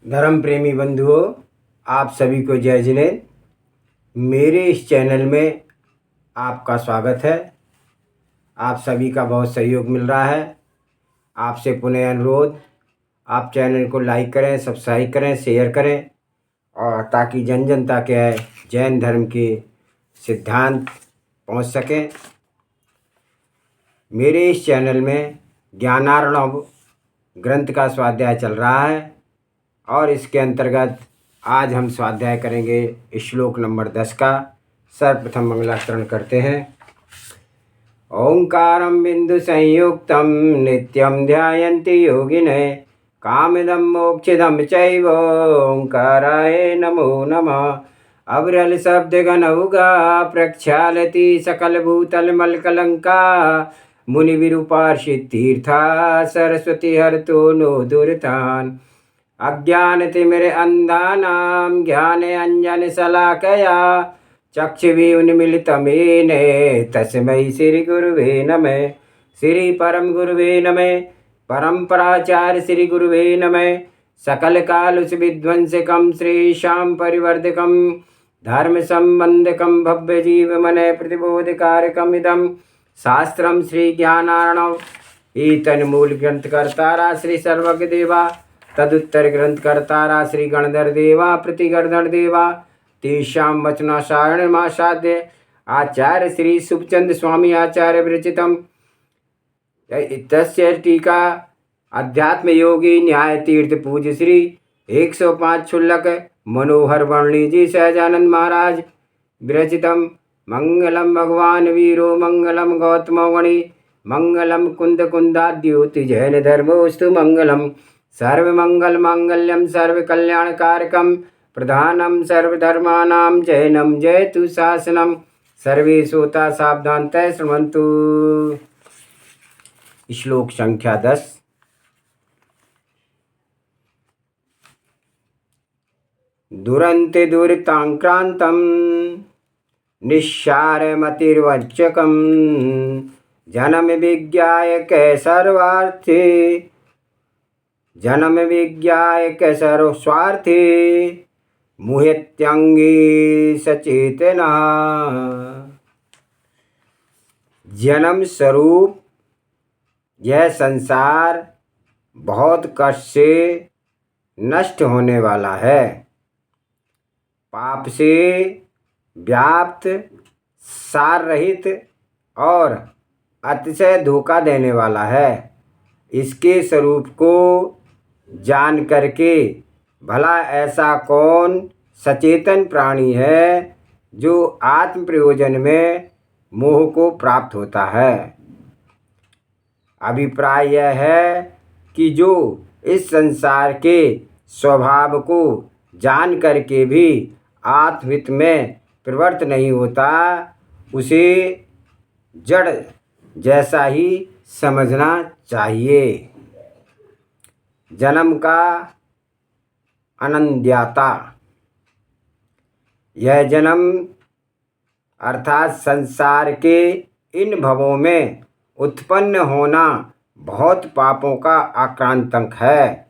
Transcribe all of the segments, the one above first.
धर्म प्रेमी बंधुओं, आप सभी को जय जिनेंद्र। मेरे इस चैनल में आपका स्वागत है। आप सभी का बहुत सहयोग मिल रहा है। आपसे पुनः अनुरोध, आप चैनल को लाइक करें, सब्सक्राइब करें, शेयर करें, और ताकि जन जन तक जैन धर्म के सिद्धांत पहुंच सकें। मेरे इस चैनल में ज्ञानार्णव ग्रंथ का स्वाध्याय चल रहा है और इसके अंतर्गत आज हम स्वाध्याय करेंगे श्लोक नंबर 10 का। सर्वप्रथम मंगलाचरण करते हैं। ओंकारं बिंदु संयुक्तं नित्यं ध्यायन्ति योगिनः कामदं मोक्षदं चैव ओंकाराय नमो नमः। अविरल शब्द गणउगा प्रक्षालति सकल भूतल मलकलंका मुनि विरूपार्षित तीर्था सरस्वती हरतो नो दुर्तान्। अज्ञानतिमिर अंधानां ज्ञान अंजन शलाकया चक्षुरुन्मीलितं तस्मै श्री गुरुवे नमः। श्री परम गुरुवे नमः। परम्पराचार्य श्री गुरुवे नमः। सकल कालुष विध्वंसकं श्रीशां परिवर्धकं धर्म संबंधकं भव्य जीव मन प्रतिबोधकारकम् इदं शास्त्रं श्री ज्ञानार्णव। ईतन्मूल ग्रंथकर्तारा श्री सर्वज्ञ देवा, तदुत्तर ग्रंथकर्तारा श्री गणधर देवा प्रतिगणधर देवा, तेषां वचनासारणमासाद्य आचार्य श्री सुखचंद स्वामी आचार्य विरचितम् तस्य टीका अध्यात्म योगी न्याय तीर्थ पूज्य श्री 105 क्षुल्लक मनोहर वर्णी जी सहजानंद महाराज विरचितम्। मंगलम भगवान वीरो मंगलम गौतमवणि मंगलम कुंद कुंदाद्योति जैन धर्मोस्तु मंगलम। सर्वमंगल मांगल्यम सर्वकल्याणकारकम प्रधानम सर्वधर्मानां जैनम जयतु शासनम। सर्वे श्रोता सावधानतः शृण्वन्तु। श्लोक संख्या 10। दुरन्ते दुरितांक्रांतं निस्सारमतिर्वच्चकं जन्म विज्ञाय कैसर्वार्थे जन्म विज्ञाय कैसर्वस्वार्थे मुह्यत्यंगी सचेतना। जन्म स्वरूप यह संसार बहुत कष्ट से नष्ट होने वाला है, पाप से व्याप्त, सार रहित और अतिशय धोखा देने वाला है। इसके स्वरूप को जान करके भला ऐसा कौन सचेतन प्राणी है जो आत्म प्रयोजन में मोह को प्राप्त होता है। अभिप्राय यह है कि जो इस संसार के स्वभाव को जान करके भी आत्महित में प्रवृत्त नहीं होता, उसे जड़ जैसा ही समझना चाहिए। जन्म का अनंद्याता, यह जन्म अर्थात संसार के इन भवों में उत्पन्न होना बहुत पापों का आक्रांतक है,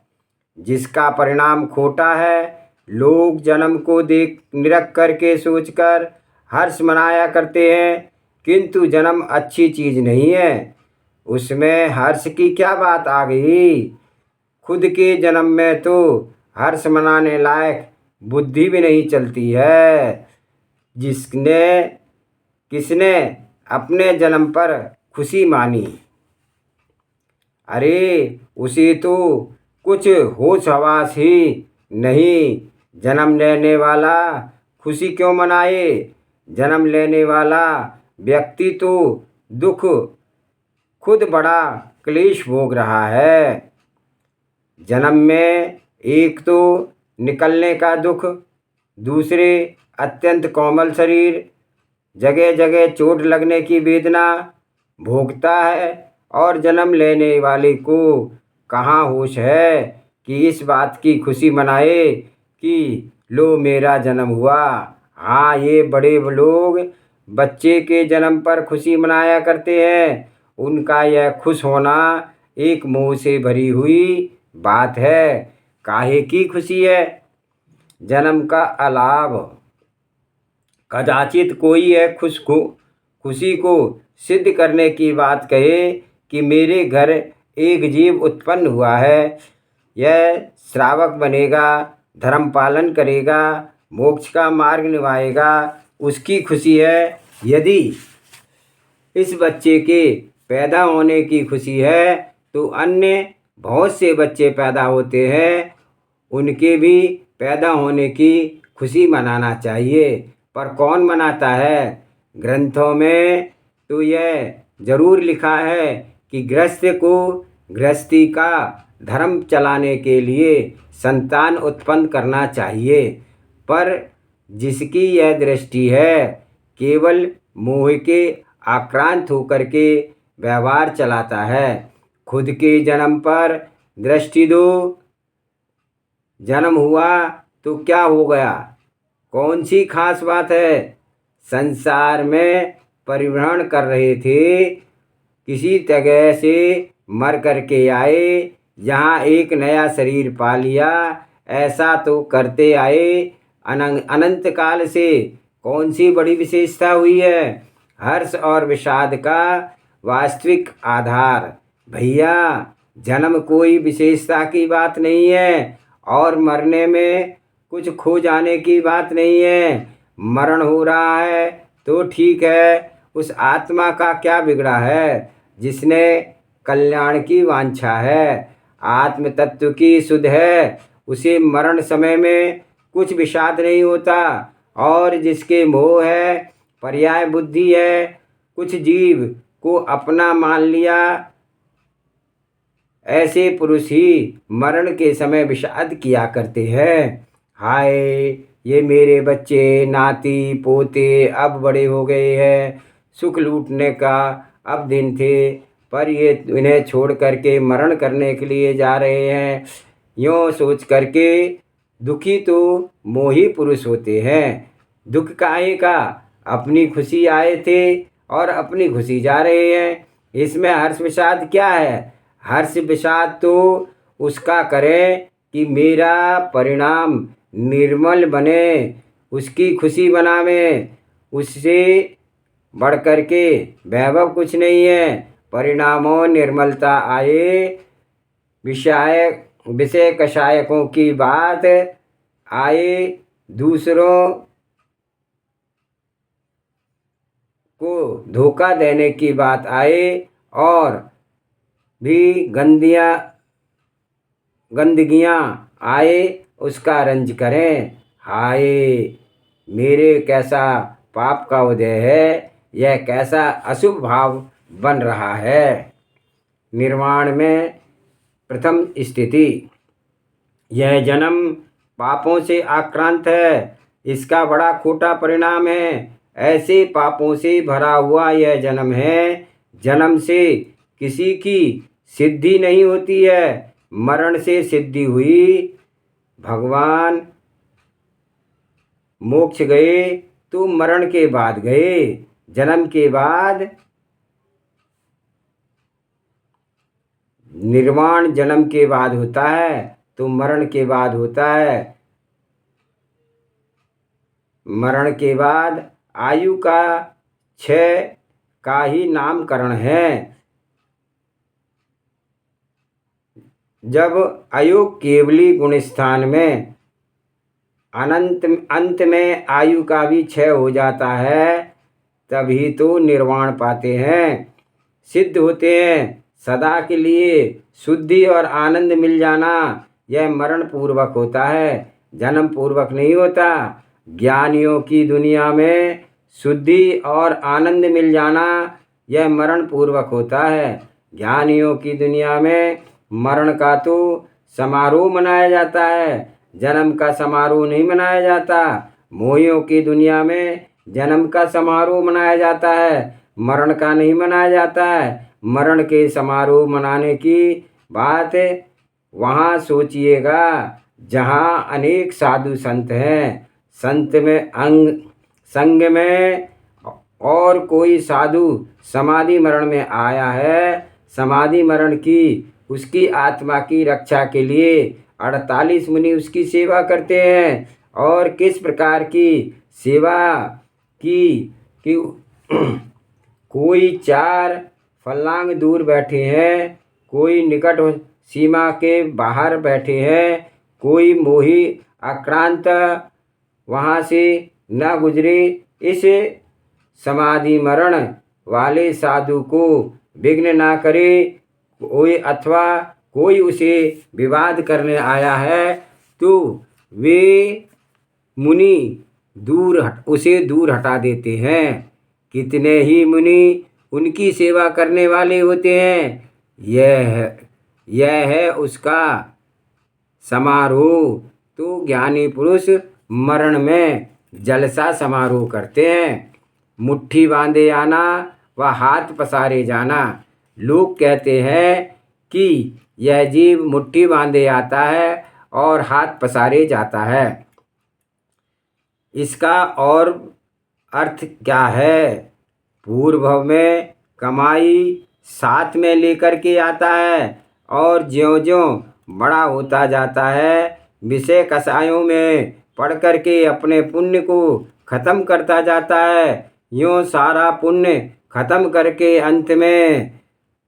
जिसका परिणाम खोटा है। लोग जन्म को देख निरख करके सोचकर हर्ष मनाया करते हैं, किंतु जन्म अच्छी चीज़ नहीं है, उसमें हर्ष की क्या बात आ गई। खुद के जन्म में तो हर्ष मनाने लायक बुद्धि भी नहीं चलती है। किसने अपने जन्म पर खुशी मानी, अरे उसे तो कुछ होश हवास ही नहीं। जन्म लेने वाला खुशी क्यों मनाए। जन्म लेने वाला व्यक्ति तो दुख खुद बड़ा क्लेश भोग रहा है। जन्म में एक तो निकलने का दुख, दूसरे अत्यंत कोमल शरीर, जगह जगह चोट लगने की वेदना भोगता है, और जन्म लेने वाले को कहाँ होश है कि इस बात की खुशी मनाए कि लो मेरा जन्म हुआ। हाँ, ये बड़े लोग बच्चे के जन्म पर खुशी मनाया करते हैं। उनका यह खुश होना एक मोह से भरी हुई बात है। काहे की खुशी है। जन्म का अलाभ कदाचित कोई है खुशी को सिद्ध करने की बात कहे कि मेरे घर एक जीव उत्पन्न हुआ है, यह श्रावक बनेगा, धर्म पालन करेगा, मोक्ष का मार्ग निभाएगा, उसकी खुशी है। यदि इस बच्चे के पैदा होने की खुशी है तो अन्य बहुत से बच्चे पैदा होते हैं, उनके भी पैदा होने की खुशी मनाना चाहिए। पर कौन मनाता है? ग्रंथों में तो यह जरूर लिखा है कि गृहस्थ को गृहस्थी का धर्म चलाने के लिए संतान उत्पन्न करना चाहिए, पर जिसकी यह दृष्टि है केवल मोह के आक्रांत होकर के व्यवहार चलाता है। खुद के जन्म पर दृष्टि दो। जन्म हुआ तो क्या हो गया? कौन सी खास बात है? संसार में परिभ्रमण कर रहे थे, किसी तरह से मर करके आए, यहाँ एक नया शरीर पा लिया, ऐसा तो करते आए अनंत काल से। कौन सी बड़ी विशेषता हुई है? हर्ष और विषाद का वास्तविक आधार। भैया, जन्म कोई विशेषता की बात नहीं है और मरने में कुछ खो जाने की बात नहीं है। मरण हो रहा है तो ठीक है, उस आत्मा का क्या बिगड़ा है जिसने कल्याण की वांछा है, आत्म तत्व की सुध है, उसे मरण समय में कुछ विषाद नहीं होता। और जिसके मोह है, पर्याय बुद्धि है, कुछ जीव को अपना मान लिया, ऐसे पुरुष ही मरण के समय विषाद किया करते हैं। हाय, ये मेरे बच्चे नाती पोते अब बड़े हो गए हैं, सुख लूटने का अब दिन थे, पर ये इन्हें छोड़ करके मरण करने के लिए जा रहे हैं। यूँ सोच करके दुखी तो मोही पुरुष होते हैं। दुख काहे का? अपनी खुशी आए थे और अपनी खुशी जा रहे हैं, इसमें हर्ष विषाद क्या है? हर्ष विषाद तो उसका करें कि मेरा परिणाम निर्मल बने, उसकी खुशी बनावें। उससे बढ़ कर के वैभव कुछ नहीं है। परिणामों निर्मलता आए, विषय कषायकों की बात आए, दूसरों को धोखा देने की बात आए और भी गंदगियाँ आए, उसका रंज करें। हाय, मेरे कैसा पाप का उदय है, यह कैसा अशुभ भाव बन रहा है। निर्वाण में प्रथम स्थिति। यह जन्म पापों से आक्रांत है, इसका बड़ा खोटा परिणाम है। ऐसे पापों से भरा हुआ यह जन्म है। जन्म से किसी की सिद्धि नहीं होती है, मरण से सिद्धि हुई। भगवान मोक्ष गए तो मरण के बाद गए, जन्म के बाद। निर्वाण जन्म के बाद होता है तो मरण के बाद होता है। मरण के बाद आयु का क्षय का ही नामकरण है। जब अयोग केवली गुण स्थान में अंत में आयु का भी क्षय हो जाता है, तभी तो निर्वाण पाते हैं, सिद्ध होते हैं। सदा के लिए शुद्धि और आनंद मिल जाना यह मरण पूर्वक होता है, जन्म पूर्वक नहीं होता। ज्ञानियों की दुनिया में शुद्धि और आनंद मिल जाना यह मरण पूर्वक होता है। ज्ञानियों की दुनिया में मरण का तो समारोह मनाया जाता है, जन्म का समारोह नहीं मनाया जाता। मोहियों की दुनिया में जन्म का समारोह मनाया जाता है, मरण का नहीं मनाया जाता है। मरण के समारोह मनाने की बात वहाँ सोचिएगा जहाँ अनेक साधु संत हैं, संत में संग में और कोई साधु समाधि मरण में आया है। समाधि मरण की उसकी आत्मा की रक्षा के लिए 48 मुनि उसकी सेवा करते हैं। और किस प्रकार की सेवा कि कोई 4 फर्लांग दूर बैठे हैं, कोई निकट सीमा के बाहर बैठे हैं, कोई मोही आक्रांत वहाँ से न गुजरे। इस समाधि मरण वाले साधु को विघ्न ना करे कोई, अथवा कोई उसे विवाद करने आया है तो वे मुनि उसे दूर हटा देते हैं। कितने ही मुनि उनकी सेवा करने वाले होते हैं। यह है उसका समारोह। तो ज्ञानी पुरुष मरण में जलसा समारोह करते हैं। मुट्ठी बांधे आना व हाथ पसारे जाना। लोग कहते हैं कि यह जीव मुट्ठी बांधे आता है और हाथ पसारे जाता है। इसका और अर्थ क्या है? पूर्व में कमाई साथ में लेकर के आता है और ज्यों-ज्यों बड़ा होता जाता है विषय कषायों में पढ़ करके अपने पुण्य को खत्म करता जाता है। यूँ सारा पुण्य खत्म करके अंत में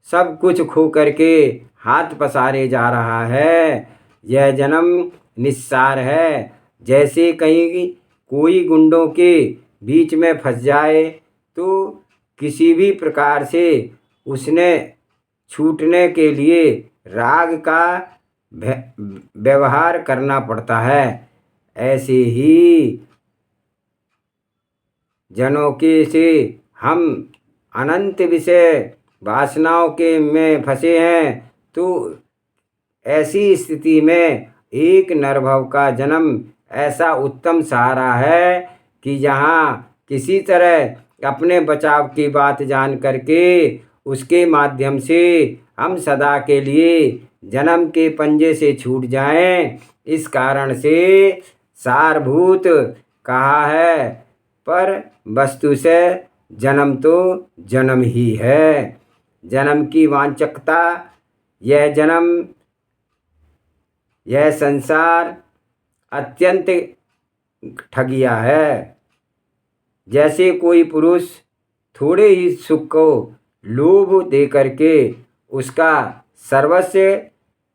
सब कुछ खो करके हाथ पसारे जा रहा है। यह जन्म निस्सार है। जैसे कहीं कोई गुंडों के बीच में फंस जाए तो किसी भी प्रकार से उसने छूटने के लिए राग का व्यवहार करना पड़ता है। ऐसे ही जनों के से हम अनंत विषय वासनाओं के में फंसे हैं। तो ऐसी स्थिति में एक नरभव का जन्म ऐसा उत्तम सहारा है कि जहाँ किसी तरह अपने बचाव की बात जान करके उसके माध्यम से हम सदा के लिए जन्म के पंजे से छूट जाएं। इस कारण से सारभूत कहा है, पर वस्तु से जन्म तो जन्म ही है। जन्म की वांछकता, यह संसार अत्यंत ठगिया है। जैसे कोई पुरुष थोड़े ही सुख को लोभ दे करके उसका सर्वस्व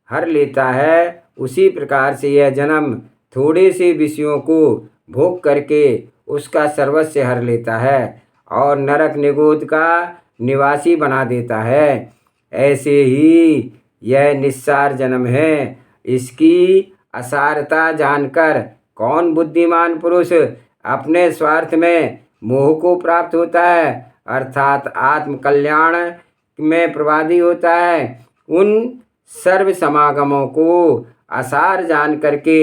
हर लेता है, उसी प्रकार से यह जन्म थोड़े से विषयों को भोग करके उसका सर्वस्व हर लेता है और नरक निगोद का निवासी बना देता है। ऐसे ही यह निस्सार जन्म है। इसकी असारता जानकर कौन बुद्धिमान पुरुष अपने स्वार्थ में मोह को प्राप्त होता है, अर्थात आत्म कल्याण में प्रवादी होता है। उन सर्व समागमों को असार जान करके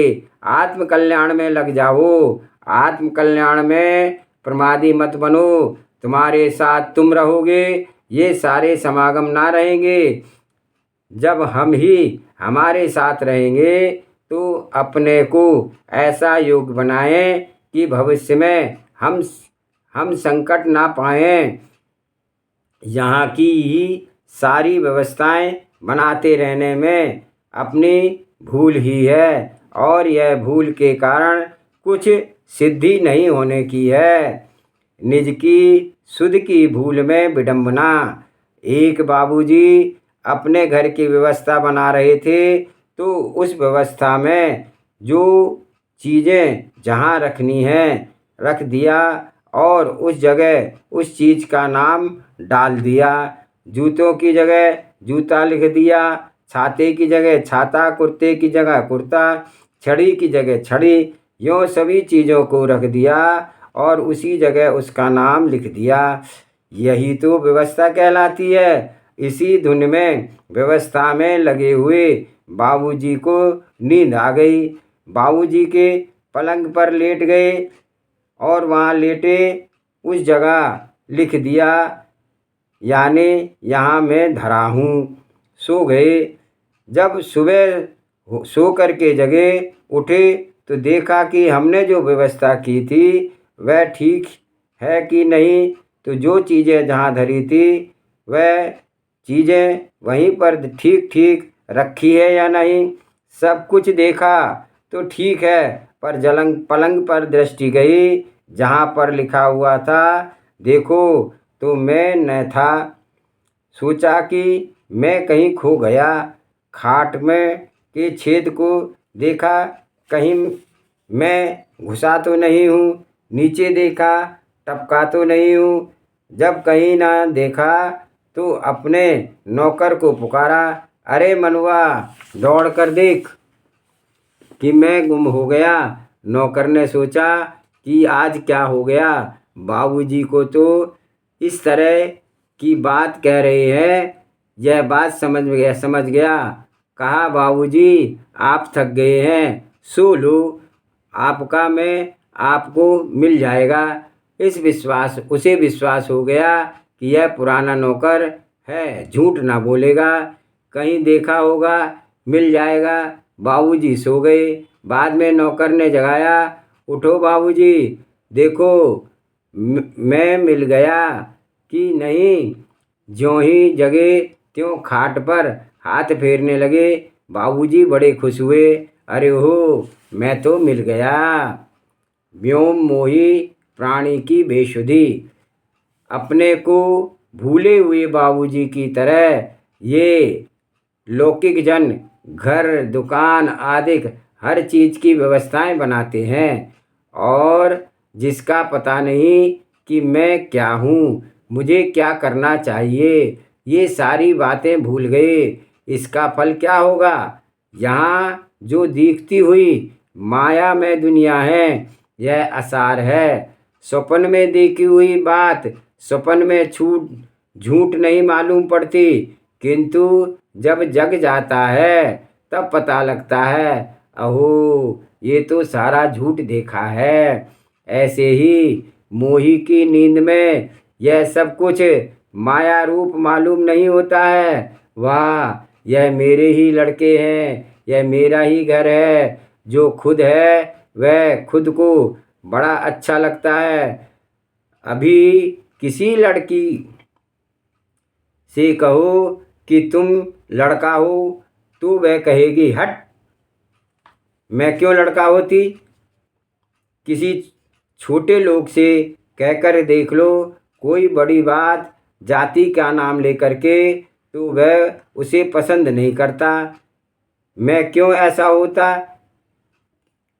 आत्म कल्याण में लग जाओ। आत्म कल्याण में प्रमादी मत बनो। तुम्हारे साथ तुम रहोगे, ये सारे समागम ना रहेंगे। जब हम ही हमारे साथ रहेंगे तो अपने को ऐसा योग बनाएं कि भविष्य में हम संकट ना पाएं। यहाँ की सारी व्यवस्थाएं बनाते रहने में अपनी भूल ही है और यह भूल के कारण कुछ सिद्धि नहीं होने की है। निज की सुध की भूल में विडंबना। एक बाबूजी अपने घर की व्यवस्था बना रहे थे तो उस व्यवस्था में जो चीज़ें जहाँ रखनी हैं रख दिया और उस जगह उस चीज़ का नाम डाल दिया। जूतों की जगह जूता लिख दिया, छाते की जगह छाता, कुर्ते की जगह कुर्ता, छड़ी की जगह छड़ी, यूँ सभी चीज़ों को रख दिया और उसी जगह उसका नाम लिख दिया। यही तो व्यवस्था कहलाती है। इसी धुन में व्यवस्था में लगे हुए बाबूजी को नींद आ गई। बाबूजी के पलंग पर लेट गए और वहाँ लेटे उस जगह लिख दिया, यानी यहाँ मैं धरा हूँ। सो गए। जब सुबह सो कर के जगे उठे तो देखा कि हमने जो व्यवस्था की थी वह ठीक है कि नहीं। तो जो चीज़ें जहाँ धरी थी वह चीज़ें वहीं पर ठीक ठीक रखी है या नहीं। सब कुछ देखा तो ठीक है, पर पलंग पर दृष्टि गई, जहाँ पर लिखा हुआ था देखो तो मैं न था। सोचा कि मैं कहीं खो गया। खाट में के छेद को देखा, कहीं मैं घुसा तो नहीं हूँ। नीचे देखा, टपका तो नहीं हूँ। जब कहीं ना देखा तो अपने नौकर को पुकारा, अरे मनुआ, दौड़ कर देख कि मैं गुम हो गया। नौकर ने सोचा कि आज क्या हो गया, बाबूजी को तो इस तरह की बात कह रहे हैं। यह बात समझ गया। कहा, बाबूजी आप थक गए हैं, सो लो, आपका मैं आपको मिल जाएगा। उसे विश्वास हो गया कि यह पुराना नौकर है, झूठ ना बोलेगा, कहीं देखा होगा, मिल जाएगा। बाबूजी सो गए। बाद में नौकर ने जगाया, उठो बाबूजी, देखो मैं मिल गया कि नहीं। ज्यों ही जगे त्यों खाट पर हाथ फेरने लगे। बाबूजी बड़े खुश हुए, अरे हो, मैं तो मिल गया। व्योम मोही प्राणी की बेसुधी। अपने को भूले हुए बाबूजी की तरह ये लौकिक जन घर दुकान आदि हर चीज़ की व्यवस्थाएं बनाते हैं, और जिसका पता नहीं कि मैं क्या हूँ, मुझे क्या करना चाहिए, ये सारी बातें भूल गए। इसका फल क्या होगा? यहाँ जो दिखती हुई माया में दुनिया है, यह असार है। स्वप्न में देखी हुई बात स्वप्न में झूठ नहीं मालूम पड़ती, किंतु जब जग जाता है तब पता लगता है, अहो ये तो सारा झूठ देखा है। ऐसे ही मोही की नींद में यह सब कुछ माया रूप मालूम नहीं होता है। वाह, यह मेरे ही लड़के हैं, यह मेरा ही घर है। जो खुद है वह खुद को बड़ा अच्छा लगता है। अभी किसी लड़की से कहो कि तुम लड़का हो तो वह कहेगी, हट, मैं क्यों लड़का होती। किसी छोटे लोग से कहकर देख लो कोई बड़ी बात जाति का नाम लेकर के, तो वह उसे पसंद नहीं करता। मैं क्यों ऐसा होता?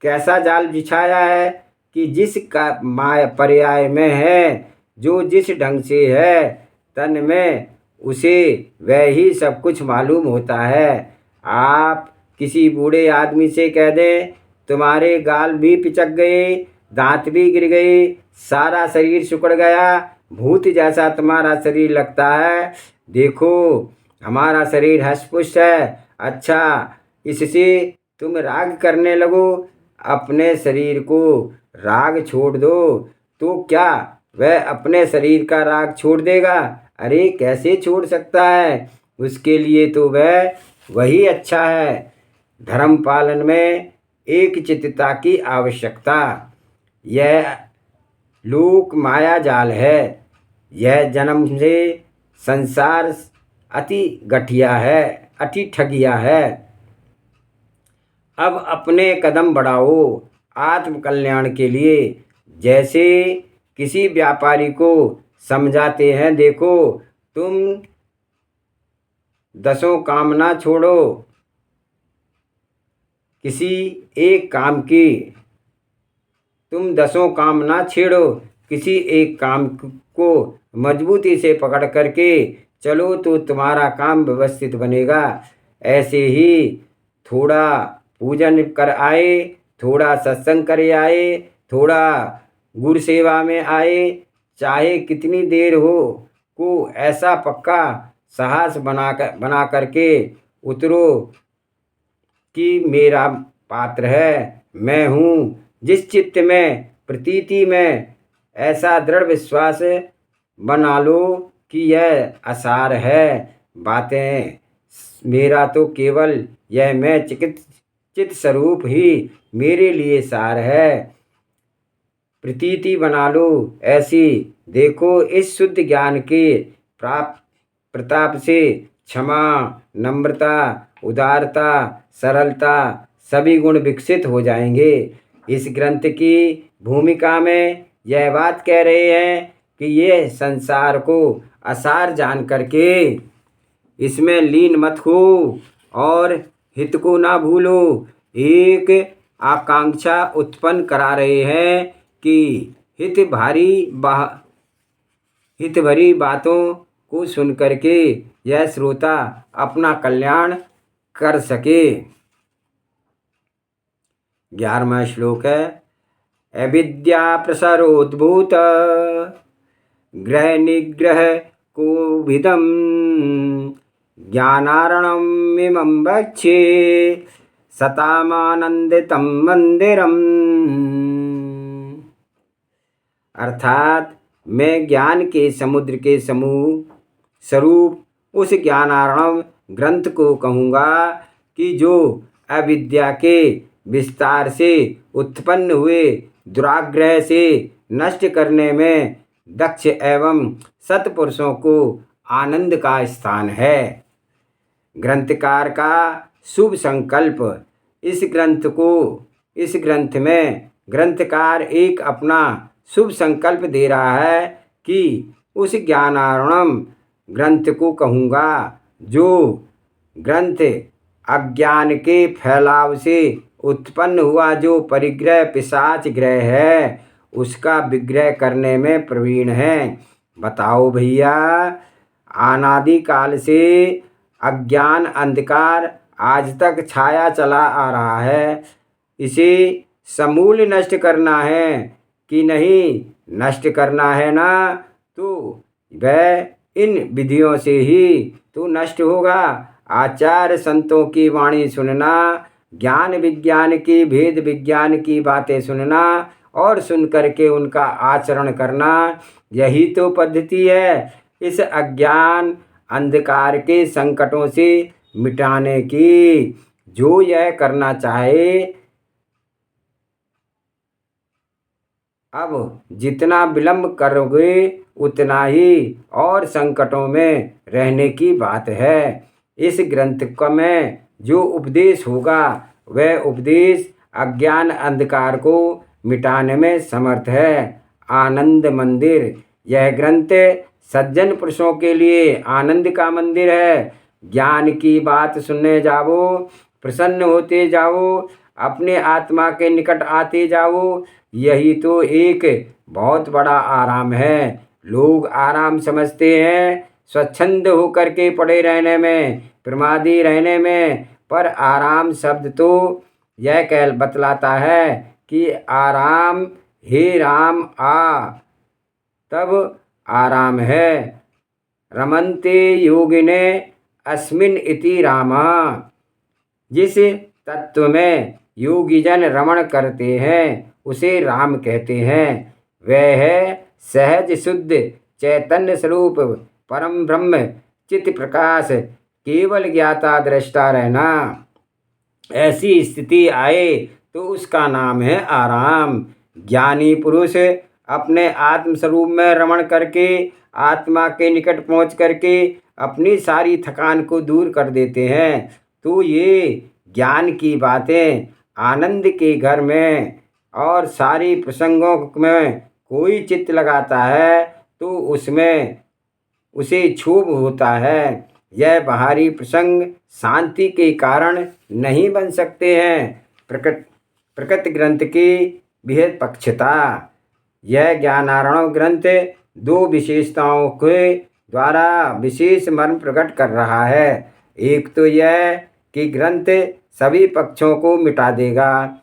कैसा जाल बिछाया है कि जिस का माया पर्याय में है, जो जिस ढंग से है तन में, उसे वह ही सब कुछ मालूम होता है। आप किसी बूढ़े आदमी से कह दें, तुम्हारे गाल भी पिचक गए, दांत भी गिर गए, सारा शरीर सिकुड़ गया, भूत जैसा तुम्हारा शरीर लगता है, देखो हमारा शरीर हष्ट-पुष्ट है। अच्छा, इससे तुम राग करने लगो, अपने शरीर को राग छोड़ दो, तो क्या वह अपने शरीर का राग छोड़ देगा? अरे कैसे छोड़ सकता है? उसके लिए तो वह वही अच्छा है। धर्म पालन में एक चित्तता की आवश्यकता। यह लोक माया जाल है। यह जन्म से संसार अति घटिया है, अति ठगिया है। अब अपने कदम बढ़ाओ आत्म कल्याण के लिए। जैसे किसी व्यापारी को समझाते हैं, देखो तुम दसों काम ना छोड़ो किसी एक काम की, तुम दसों काम ना छेड़ो, किसी एक काम को मजबूती से पकड़ करके चलो तो तुम्हारा काम व्यवस्थित बनेगा। ऐसे ही थोड़ा पूजन कर आए, थोड़ा सत्संग कर आए, थोड़ा गुरु सेवा में आए, चाहे कितनी देर हो, को ऐसा पक्का साहस बना करके उतरो कि मेरा पात्र है, मैं हूँ। जिस चित्त में प्रतीति में ऐसा दृढ़ विश्वास बना लो कि यह असार है बातें, मेरा तो केवल यह मैं चित स्वरूप ही मेरे लिए सार है, प्रतीति बना लो ऐसी। देखो इस शुद्ध ज्ञान के प्रताप से क्षमा, नम्रता उदारता, सरलता सभी गुण विकसित हो जाएंगे। इस ग्रंथ की भूमिका में यह बात कह रहे हैं कि ये संसार को असार जान करके इसमें लीन मत हो और हित को ना भूलो। एक आकांक्षा उत्पन्न करा रहे हैं कि हित भरी बातों को सुन करके यह श्रोता अपना कल्याण कर सके। 11वां श्लोक है, अविद्या प्रसरोद्भूत ग्रह निग्रह कोविदम ज्ञानारणमिमं वक्ष्ये सतामानंदितं मंदिरम। अर्थात मैं ज्ञान के समुद्र के स्वरूप उस ज्ञानार्णव ग्रंथ को कहूँगा कि जो अविद्या के विस्तार से उत्पन्न हुए दुराग्रह से नष्ट करने में दक्ष एवं सत्पुरुषों को आनंद का स्थान है। ग्रंथकार का शुभ संकल्प। इस ग्रंथ में ग्रंथकार एक अपना शुभ संकल्प दे रहा है कि उस ज्ञानार्णव ग्रंथ को कहूँगा जो ग्रंथ अज्ञान के फैलाव से उत्पन्न हुआ जो परिग्रह पिशाच ग्रह है उसका विग्रह करने में प्रवीण है। बताओ भैया, अनादि काल से अज्ञान अंधकार आज तक छाया चला आ रहा है। इसे समूल नष्ट करना है कि नहीं? नष्ट करना है ना, तो वह इन विधियों से ही तो नष्ट होगा। आचार्य संतों की वाणी सुनना, ज्ञान विज्ञान की भेद विज्ञान की बातें सुनना और सुन करके उनका आचरण करना, यही तो पद्धति है इस अज्ञान अंधकार के संकटों से मिटाने की। जो यह करना चाहे, अब जितना विलंब करोगे उतना ही और संकटों में रहने की बात है। इस ग्रंथ में जो उपदेश होगा वह उपदेश अज्ञान अंधकार को मिटाने में समर्थ है। आनंद मंदिर, यह ग्रंथ सज्जन पुरुषों के लिए आनंद का मंदिर है। ज्ञान की बात सुनने जाओ, प्रसन्न होते जाओ, अपने आत्मा के निकट आते जाओ, यही तो एक बहुत बड़ा आराम है। लोग आराम समझते हैं स्वच्छंद होकर के पड़े रहने में, प्रमादी रहने में, पर आराम शब्द तो यह कह बतलाता है कि आराम हे राम आ तब आराम है। रमन्ते योगिने अस्मिन् इति रामा। जिस तत्व में योगी जन रमण करते हैं उसे राम कहते हैं। वह है सहज शुद्ध चैतन्य स्वरूप परम ब्रह्म चित्त प्रकाश, केवल ज्ञाता दृष्टा रहना। ऐसी स्थिति आए तो उसका नाम है आराम। ज्ञानी पुरुष अपने आत्म स्वरूप में रमण करके आत्मा के निकट पहुँच करके अपनी सारी थकान को दूर कर देते हैं। तो ये ज्ञान की बातें आनंद के घर में और सारी प्रसंगों में कोई चित्त लगाता है तो उसमें उसे क्षोभ होता है। यह बाहरी प्रसंग शांति के कारण नहीं बन सकते हैं। प्रकृत ग्रंथ की विहित पक्षता। यह ज्ञानार्णव ग्रंथ दो विशेषताओं के द्वारा विशेष मर्म प्रकट कर रहा है। एक तो यह कि ग्रंथ सभी पक्षों को मिटा देगा,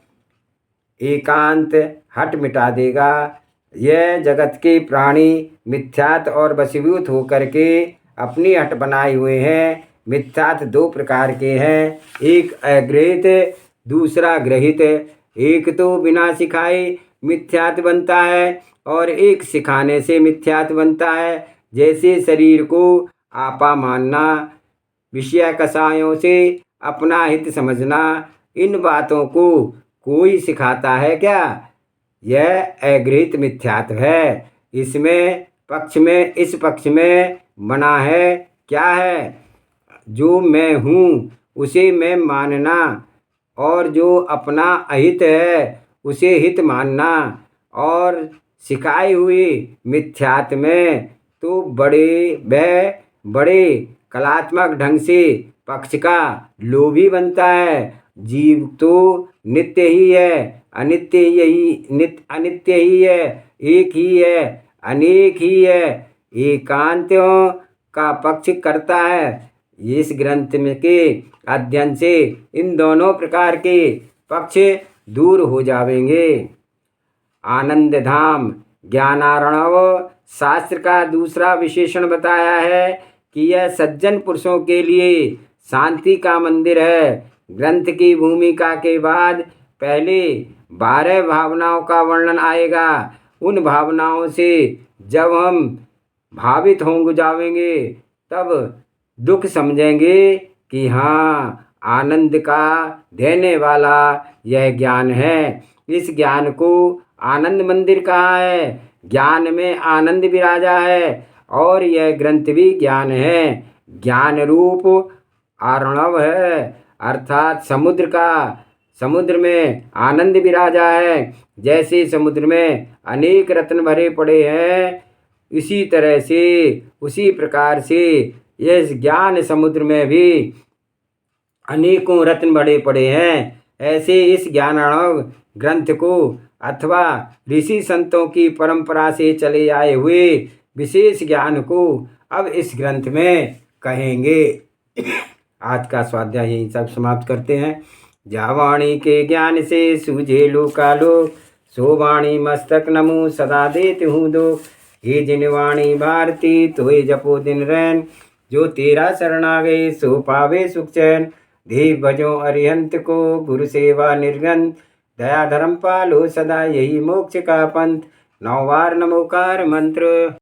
एकांत हट मिटा देगा। यह जगत के प्राणी मिथ्यात और वशीभूत होकर के अपनी हट बनाए हुए हैं। मिथ्यात दो प्रकार के हैं, एक अग्रहित दूसरा ग्रहित। एक तो बिना सिखाए मिथ्यात बनता है और एक सिखाने से मिथ्यात बनता है। जैसे शरीर को आपा मानना, विषय कषायों से अपना हित समझना, इन बातों को कोई सिखाता है क्या? यह अगृहीत मिथ्यात्व है। इस पक्ष में बना है क्या है? जो मैं हूँ उसे मैं मानना, और जो अपना अहित है उसे हित मानना, और सिखाई हुई मिथ्यात्व में तो बड़े कलात्मक ढंग से पक्ष का लोभी बनता है। जीव तो नित्य ही है, अनित्य ही है, एक ही है, अनेक ही है, एकांतों का पक्ष करता है। इस ग्रंथ में के अध्ययन से इन दोनों प्रकार के पक्ष दूर हो जाएंगे। आनंद धाम ज्ञानार्णव शास्त्र का दूसरा विशेषण बताया है कि यह सज्जन पुरुषों के लिए शांति का मंदिर है। ग्रंथ की भूमिका के बाद पहले 12 भावनाओं का वर्णन आएगा। उन भावनाओं से जब हम भावित होंगे जाएंगे तब दुख समझेंगे कि हाँ, आनंद का देने वाला यह ज्ञान है। इस ज्ञान को आनंद मंदिर कहा है। ज्ञान में आनंद विराजा है और यह ग्रंथ भी ज्ञान है, ज्ञान रूप अर्णव है, अर्थात समुद्र में आनंद विराजा है। जैसे समुद्र में अनेक रत्न भरे पड़े हैं, उसी प्रकार से इस ज्ञान समुद्र में भी अनेकों रत्न भरे पड़े हैं। ऐसे इस ज्ञानार्णव ग्रंथ को अथवा ऋषि संतों की परंपरा से चले आए हुए विशेष ज्ञान को अब इस ग्रंथ में कहेंगे। आज का स्वाध्याय यही सब समाप्त करते हैं। जावाणी के ज्ञान से सूझे लोकालोक, सो वाणी मस्तक नमो सदा देत हूँ दो। हे जिनवाणी भारती तोय जपो दिन रैन, जो तेरा शरण आ गए सो पावे सुख चैन। देव भजो अरिहंत को गुरु सेवा निर्गन, दया धर्म पालो सदा यही मोक्ष का पंथ। 9 बार नमोकार मंत्र।